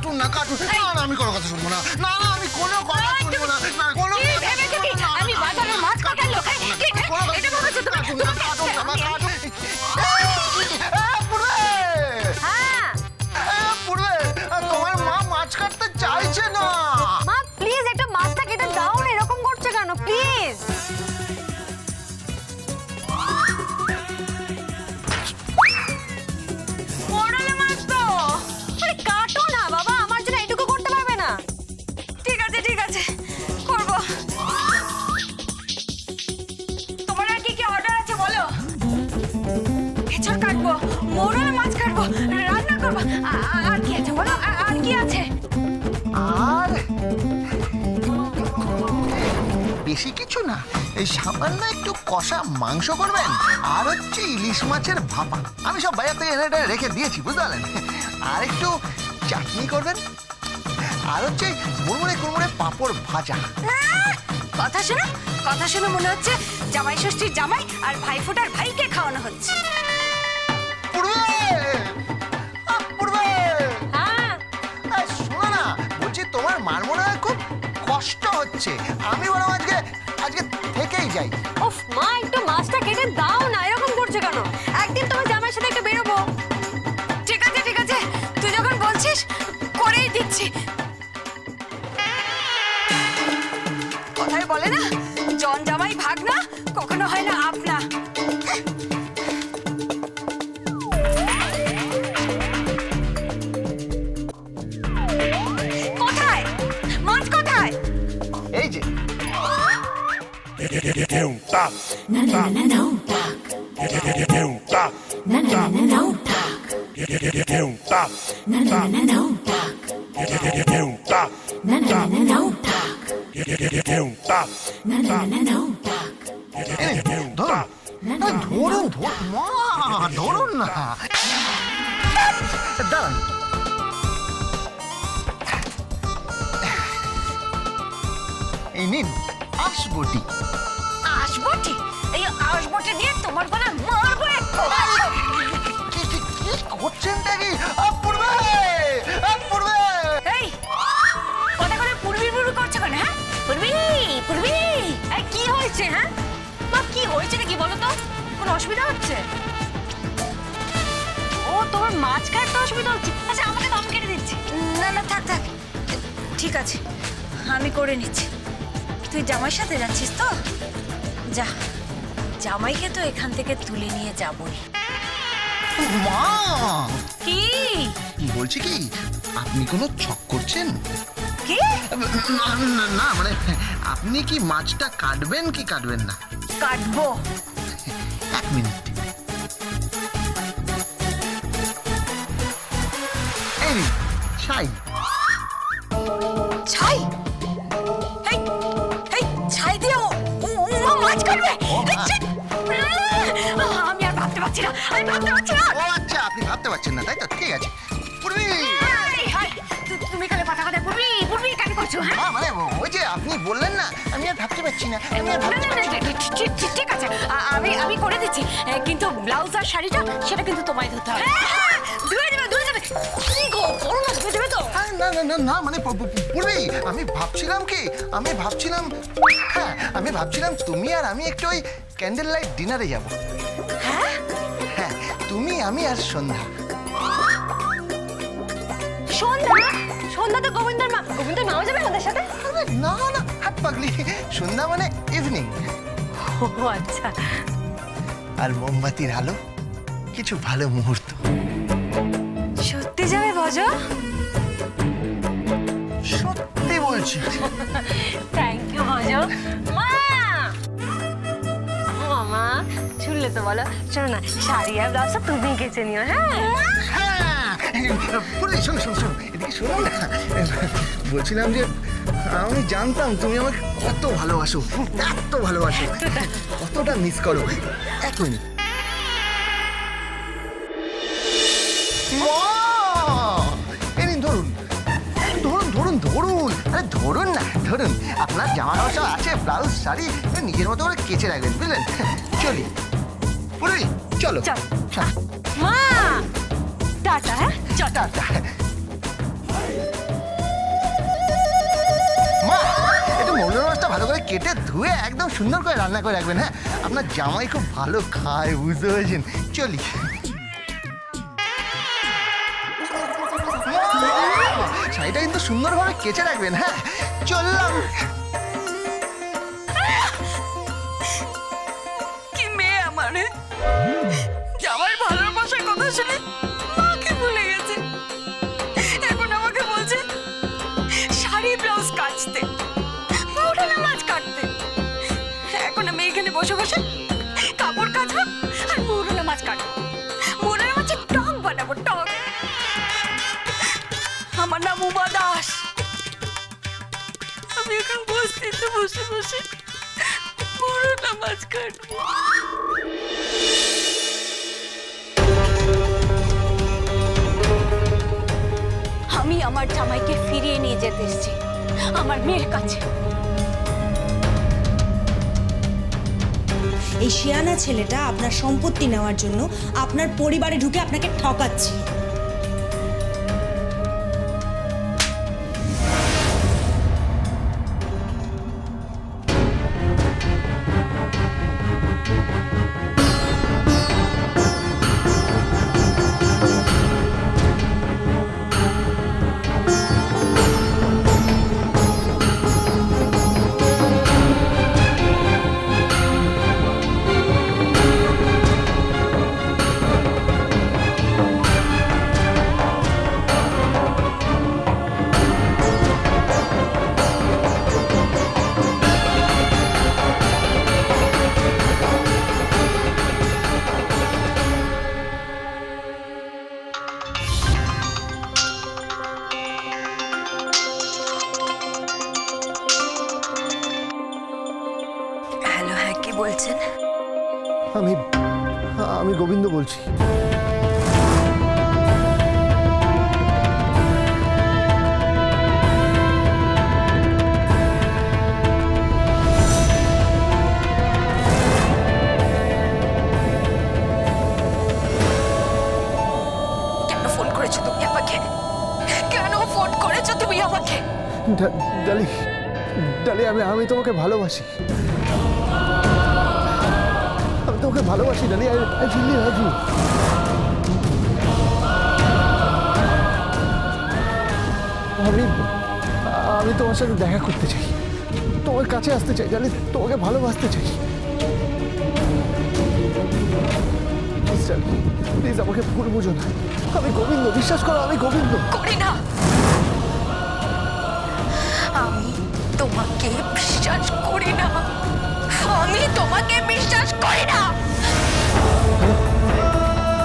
কাটুন না কাটুন না না আমি কোনো কথা শুনবো না না না আমি কোনো কথা শুনবো না না কোনো কি ভেবেছো কি আমি বাজারের মাছ কাটার লোক হ্যাঁ? কি এটা ভাবছো তুমি? কাটুন না কাটুন না কাটুন হ্যাঁ পূর্বে তোমার মা মাছ কাটতে চাইছে না মা প্লিজ একটা মাছটা কেটে দাও না, এরকম করছো কেন প্লিজ? মোড়ালে মাছ তো আরে কাটো না বাবা, আমার জন্য এইটুকু করতে পারবে না? ঠিক আছে করব। তোমার আর কি কি অর্ডার আছে বলো? এছাড় কাটবো, মোড়ালে মাছ কাটবো, রান্না করবো, আর কি আছে বলো? আর কি আছে? আর বেশি কিছু না এই সামান্য একটু কষা মাংস করবেন আর হচ্ছে ইলিশ মাছের ভাপা আমি সব বাজার থেকে এনে রেখে দিয়েছি বুঝতে পারলেন আর একটু চাটনি করবেন আর হচ্ছে মুড়মুড়ে কুড়মুড়ে পাঁপড় ভাজা কথা শুনে মনে হচ্ছে জামাই ষষ্ঠীর জামাই আর ভাইফোঁটার ভাইকে খাওয়ানো হচ্ছে। পূর্বে পূর্বে হ্যাঁ শোনো না বলছি তোমার মার মনে হয় খুব কষ্ট হচ্ছে আমি বরং আজকে থেকেই যাই উফ মা একটু মাছটা কেটে দাও না, এরকম করছো কেন? একদিন তোমার জামাইয়ের সাথে একটু বেরোবো। ঠিক আছে তুই যখন বলছিস করেই দিচ্ছি। কথায় বলে না জন জামাই ভাগ না কখনো হয় না আপনা। কোথায় মাছ কোথায়? এই যে Não tak. Não tak. Não tak. Não tak. Não tak. Não tak. Não tak. Não tak. Não tak. Não tak. ধরুন ধরুন না দাঁড়ান এই নিন আসবটি আসবটি? এই আসবটি দিয়ে তোমার গলা মারবো একটু। কি করছেনটা কি পূর্বে পূর্বে এই কথা করে পূর্বী করছো কেন? হ্যাঁ পূর্বী এই কি হয়েছে? হ্যাঁ মা কি হয়েছে নাকি বলো তো? কোনো অসুবিধা হচ্ছে? ও তোমার মাছ কাটতে অসুবিধা হচ্ছে? আচ্ছা আমাকে দম কেটে দিচ্ছি। না থাক ঠিক আছে আমি করে নিচ্ছি। তুই জামাইয়ের সাথে যাচ্ছিস তো যা, জামাইকে তো এখান থেকে তুলে নিয়ে যাবই। মা কি বলছি কি আপনি কোনো ছক করছেন কি না মানে আপনি কি মাছটা কাটবেন কি কাটবেন না কাটবো? 1 মিনিট এই নিন, ছাই ছাই? এই ছাই দিয়ে ও মাছ কাটবে? আমি আর ভাবতে পারছি না ও আচ্ছা আপনি ভাবতে পারছেন না তাই তো ঠিক আছে পূর্বী তুমি খালি কথা পূর্বী কেন করছো? হ্যাঁ মানে ওই যে আপনি বললেন না আমি আর ভাবতে পারছি না আমি আর ভাবতে না, পারছি না। ঠিক আছে আমি করে দিচ্ছি, কিন্তু ব্লাউজ আর শাড়িটা সেটা কিন্তু তোমায় ধরতে হবে। ধুয়ে দেবে কি গো করো না, ধুয়ে দেবে তো? না মানে পূর্বী আমি ভাবছিলাম তুমি আর আমি একটু ওই ক্যান্ডেল লাইট ডিনারে যাব। হ্যাঁ তুমি আমি আর সন্ধ্যা। সন্ধ্যা তো গোবিন্দর মাও যাবে আমাদের সাথে? না হাত পাগলি সন্ধ্যা মানে ইভিনিং। ও আচ্ছা আর মোমবাতির আলো কিছু ভালো মুহূর্ত। সত্যি যাবে বজো? সত্যি বলছি। থ্যাংক ইউ বজো। মা শুনলে তো বলো, শোনো না শাড়ি আর ব্লাউজটা তুমি কেচে নিও। হ্যাঁ পূর্বী শোনো এদিকে শোনো না বলছিলাম যে আমি জানতাম তুমি আমাকে কত ভালোবাসো কতটা মিস করো। 1 মিনিট ধরুন আপনার জামা কাপড় সব আছে ব্লাউজ শাড়ি নিজের মতো করে কেচে রাখবেন বুঝলেন চলি পুরী চলো চল মা টাটা। হ্যাঁ টাটা কেটে ধুয়ে একদম সুন্দর করে রান্না করে রাখবেন। হ্যাঁ, আপনার জামাই খুব ভালো খায়, বুঝতে পেরেছেন? চলি। শাড়িটা কিন্তু সুন্দরভাবে কেচে রাখবেন। হ্যাঁ, চললাম। কি মেয়ে আমার, জামাই ভালোবাসার কথা শুনে মাকে ভুলে গেছে। এখন আমাকে বলছে শাড়ি ব্লাউজ কাচতে, মৌরালা মাছ কাটতে। এখন আমি এখানে বসে বসে কাপড় কাচবো আর মৌরালা মাছ কাটবো। মৌরালা মাছের টক বানাবো, টক। আমার নাম উমা দাস। আমি এখন বসতে বসে বসে মৌরালা মাছ কাটবো। আমি আমার জামাইকে ফিরিয়ে নিয়ে যেতে এসেছি আমার মেয়ের কাছে। এই শিয়ানা ছেলেটা আপনার সম্পত্তি নেওয়ার জন্য আপনার পরিবারে ঢুকে আপনাকে ঠকাচ্ছে। হ্যালো, হ্যাঁ, কি বলছেন? আমি গোবিন্দ বলছি। কেন ফোন করেছো তুমি আমাকে? কেন ফোন করেছো তুমি আমাকে? ডালি, ডালি, আমি তোমাকে ভালোবাসি। আমি তোমাকে ভালোবাসি Dolly. I really love you. আমি তোমার সাথে দেখা করতে চাই, তোমার কাছে আসতে চাই ডালি, তোমাকে ভালোবাসতে চাই। প্লিজ ডালি, প্লিজ আমাকে ভুল বুঝো না। আমি গোবিন্দ, বিশ্বাস করো, আমি গোবিন্দ। করি না, আমি তোমাকে বিশ্বাস করি না। আমি তোমাকে বিশ্বাস করি না।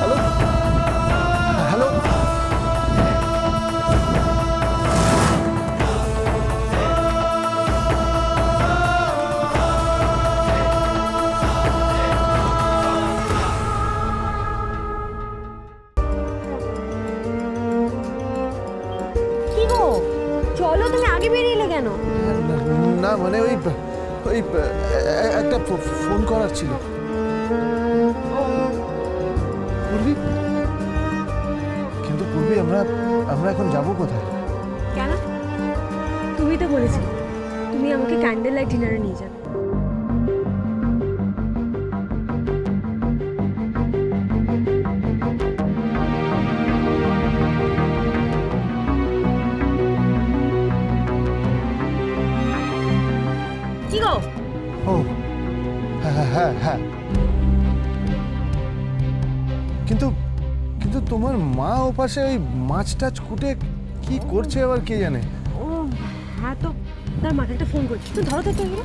Hello, hello. কি গো, চলো, তুমি আগে বেরিয়ে এলে কেন? না মানে ওই একটা ফোন করার ছিল। পূর্বী, কিন্তু পূর্বী, আমরা এখন যাব কোথায়? কেন? তুমি তো বলেছিলে তুমি আমাকে ক্যান্ডেল লাইট ডিনারে নিয়ে যাবে। কি গো? ও হ্যাঁ হ্যাঁ হ্যাঁ, কিন্তু কিন্তু তোমার মা ওপাশে ওই মাছ টাছ কুটে কি করছে আবার কে জানে। ও হ্যাঁ, তো তার মাকে একটা ফোন করছি, তুই ধরো তো একটু এগুলো।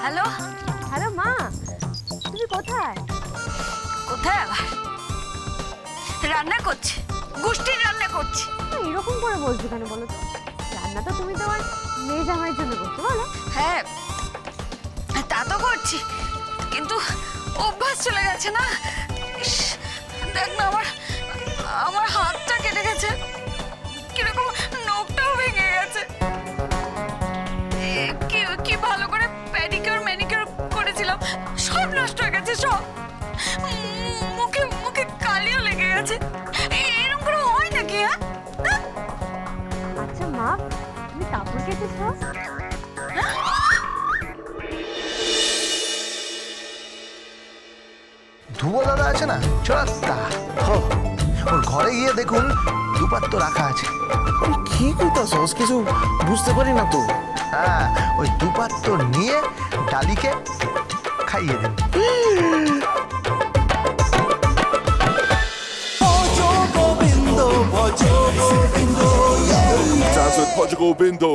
হ্যালো, হ্যালো মা, তুমি কোথায়? কোথায় আবার? রান্না করছি, গোষ্ঠীর রান্না করছি। এরকম করে বলছো কেন বলো তো? রান্না তো তুমি তোমার মেয়ে জামাইয়ের জন্য করছো, বলো। হ্যাঁ, তা তো করছি, কিন্তু অভ্যাস চলে গেছে না। ইস, দেখ না, আমার লেগেছে, কিরকম নখটাও ভেঙে গেছে। কি ভালো করে প্যাডিকিউর ম্যানিকিউর করেছিলাম, সব নষ্ট হয়ে গেছে সব। মুখে মুখে কালিও লেগে গেছে। এরকম করে হয় নাকি? হ্যাঁ, আচ্ছা মা, তুমি কাপড় কেটেছো? ধুবো দাদা আছে না, চড়াস্তা, ওর ঘরে গিয়ে দেখুন দুপাত্র রাখা আছে। কি কইতাছস? কিছু বুঝতে পারি না তো। হ্যাঁ, ওই দুপাত্র নিয়ে ডালিকে খাইয়ে দিন। Dance with Portugal Bindo.